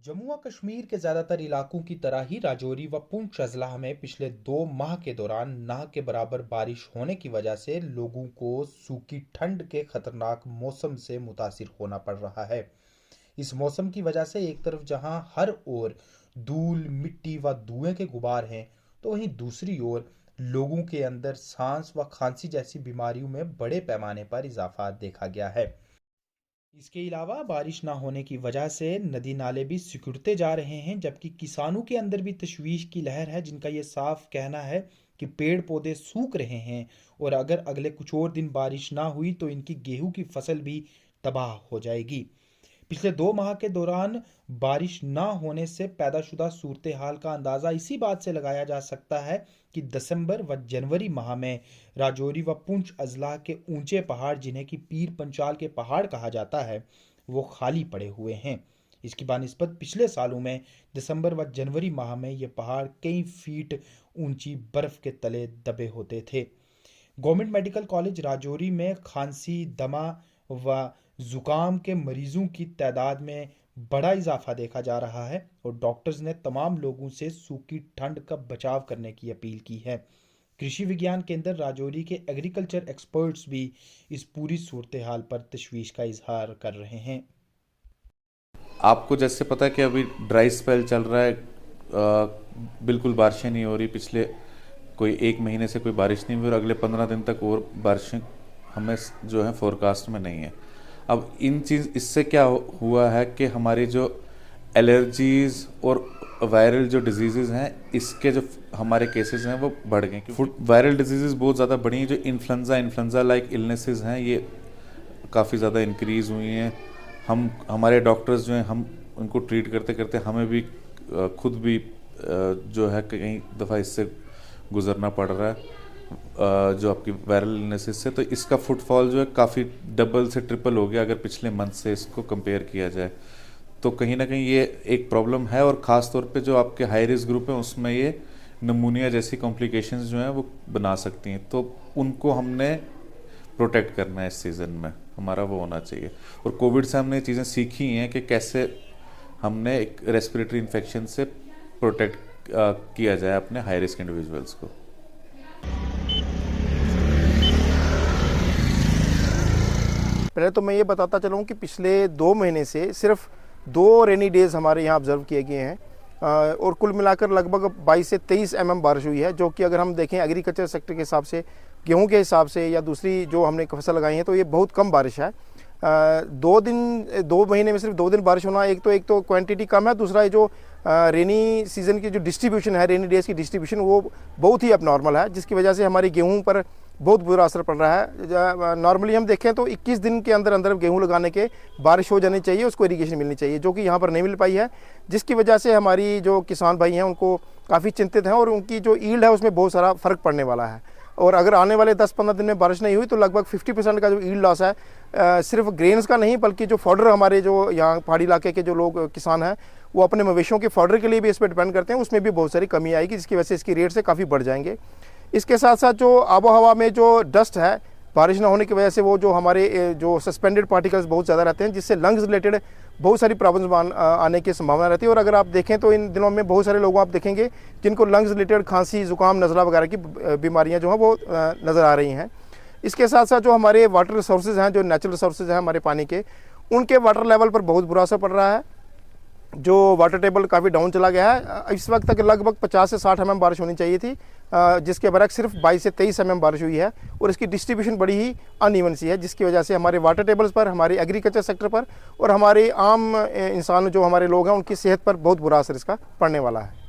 जम्मू व कश्मीर के ज्यादातर इलाकों की तरह ही राजौरी व पुंछ अजलाह में पिछले 2 माह के दौरान न के बराबर बारिश होने की वजह से लोगों को सूखी ठंड के खतरनाक मौसम से मुतासिर होना पड़ रहा है। इस मौसम की वजह से एक तरफ जहां हर ओर धूल, मिट्टी व धुएं के गुबार हैं, तो वहीं दूसरी ओर लोगों के अंदर सांस व खांसी जैसी बीमारियों में बड़े पैमाने पर इजाफा देखा गया है। इसके अलावा बारिश ना होने की वजह से नदी नाले भी सिकुड़ते जा रहे हैं, जबकि किसानों के अंदर भी तशवीश की लहर है, जिनका ये साफ कहना है कि पेड़ पौधे सूख रहे हैं और अगर अगले कुछ और दिन बारिश ना हुई तो इनकी गेहूं की फसल भी तबाह हो जाएगी। पिछले 2 माह के दौरान बारिश ना होने से पैदाशुदा सूरत हाल का अंदाज़ा इसी बात से लगाया जा सकता है कि दिसंबर व जनवरी माह में राजौरी व पुंछ अजला के ऊंचे पहाड़, जिन्हें कि पीर पंचाल के पहाड़ कहा जाता है, वो खाली पड़े हुए हैं। इसकी बानिस्बत पिछले सालों में दिसंबर व जनवरी माह में ये पहाड़ कई फीट ऊंची बर्फ के तले दबे होते थे। गवर्नमेंट मेडिकल कॉलेज राजौरी में खांसी, दमा व जुकाम के मरीजों की तादाद में बड़ा इजाफा देखा जा रहा है और डॉक्टर्स ने तमाम लोगों से सूखी ठंड का बचाव करने की अपील की है। कृषि विज्ञान केंद्र राजौरी के एग्रीकल्चर एक्सपर्ट्स भी इस पूरी सूरत हाल पर तशवीश का इजहार कर रहे हैं। आपको जैसे पता है कि अभी ड्राई स्पेल चल रहा है, बिल्कुल बारिशें नहीं हो रही। पिछले कोई 1 महीने से कोई बारिश नहीं हुई और अगले 15 दिन तक और बारिशें हमें जो है फोरकास्ट में नहीं है। अब इससे क्या हुआ है कि हमारी जो एलर्जीज़ और वायरल जो डिजीज़ हैं, इसके जो हमारे केसेस हैं वो बढ़ गए। वायरल डिजीज़ बहुत ज़्यादा बढ़ी हैं। जो इन्फ्लुएंजा लाइक इलनेसेस हैं, ये काफ़ी ज़्यादा इंक्रीज़ हुई हैं। हमारे डॉक्टर्स जो हैं, हम उनको ट्रीट करते करते हमें भी खुद भी जो है कई दफ़ा इससे गुज़रना पड़ रहा है, जो आपकी वायरल इलनेसेस से। तो इसका फुटफॉल जो है काफ़ी डबल से ट्रिपल हो गया अगर पिछले मंथ से इसको कंपेयर किया जाए। तो कहीं ना कहीं ये एक प्रॉब्लम है और ख़ास तौर पे जो आपके हाई रिस्क ग्रुप हैं उसमें ये नमूनिया जैसी कॉम्प्लिकेशंस जो हैं वो बना सकती हैं। तो उनको हमने प्रोटेक्ट करना है। इस सीज़न में हमारा वो होना चाहिए। और कोविड से हमने चीज़ें सीखी हैं कि कैसे हमने एक रेस्पिरेटरी इन्फेक्शन से प्रोटेक्ट किया जाए अपने हाई रिस्क इंडिविजुअल्स को। पहले तो मैं ये बताता चलूँ कि पिछले 2 महीने से सिर्फ 2 रेनी डेज़ हमारे यहाँ ऑब्जर्व किए गए हैं और कुल मिलाकर लगभग 22 से 23 mm बारिश हुई है, जो कि अगर हम देखें एग्रीकल्चर सेक्टर के हिसाब से, गेहूं के हिसाब से या दूसरी जो हमने फसल लगाई है, तो ये बहुत कम बारिश है। 2 महीने में सिर्फ 2 दिन बारिश होना, एक तो क्वांटिटी कम है, दूसरा ये जो रेनी सीज़न की जो डिस्ट्रीब्यूशन है, रेनी डेज़ की डिस्ट्रीब्यूशन, वो बहुत ही अबनॉर्मल है, जिसकी वजह से हमारी गेहूं पर बहुत बुरा असर पड़ रहा है। नॉर्मली हम देखें तो 21 दिन के अंदर अंदर गेहूं लगाने के बारिश हो जानी चाहिए, उसको इरिगेशन मिलनी चाहिए, जो कि यहाँ पर नहीं मिल पाई है, जिसकी वजह से हमारी जो किसान भाई हैं उनको काफ़ी चिंतित हैं और उनकी जो ईल्ड है उसमें बहुत सारा फ़र्क पड़ने वाला है। और अगर आने वाले 10-15 दिन में बारिश नहीं हुई तो लगभग 50% का जो ईल्ड लॉस है, सिर्फ ग्रेन्स का नहीं बल्कि जो फॉडर, हमारे जो यहाँ पहाड़ी इलाके के जो लोग किसान हैं वो अपने मवेशियों के फॉडर के लिए भी इस पर डिपेंड करते हैं, उसमें भी बहुत सारी कमी आएगी, जिसकी वजह से इसकी रेट से काफ़ी बढ़ जाएंगे। इसके साथ साथ जो आबो हवा में जो डस्ट है, बारिश ना होने की वजह से वो जो हमारे जो सस्पेंडेड पार्टिकल्स बहुत ज़्यादा रहते हैं, जिससे लंग्स रिलेटेड बहुत सारी प्रॉब्लम्स आने की संभावना रहती है। और अगर आप देखें तो इन दिनों में बहुत सारे लोगों आप देखेंगे जिनको लंग्स रिलेटेड खांसी, जुकाम, नज़ला वगैरह की बीमारियां जो हैं वो नज़र आ रही हैं। इसके साथ साथ जो हमारे वाटर रिसोर्सेज हैं, जो नेचुरल रिसोर्सेज हैं हमारे पानी के, उनके वाटर लेवल पर बहुत बुरा असर पड़ रहा है। जो वाटर टेबल काफ़ी डाउन चला गया है। इस वक्त तक लगभग 50 से 60 mm बारिश होनी चाहिए थी, जिसके बरक सिर्फ 22 से 23 mm बारिश हुई है और इसकी डिस्ट्रीब्यूशन बड़ी ही अनइवन सी है, जिसकी वजह से हमारे वाटर टेबल्स पर, हमारे एग्रीकल्चर सेक्टर पर और हमारे आम इंसान जो हमारे लोग हैं उनकी सेहत पर बहुत बुरा असर इसका पड़ने वाला है।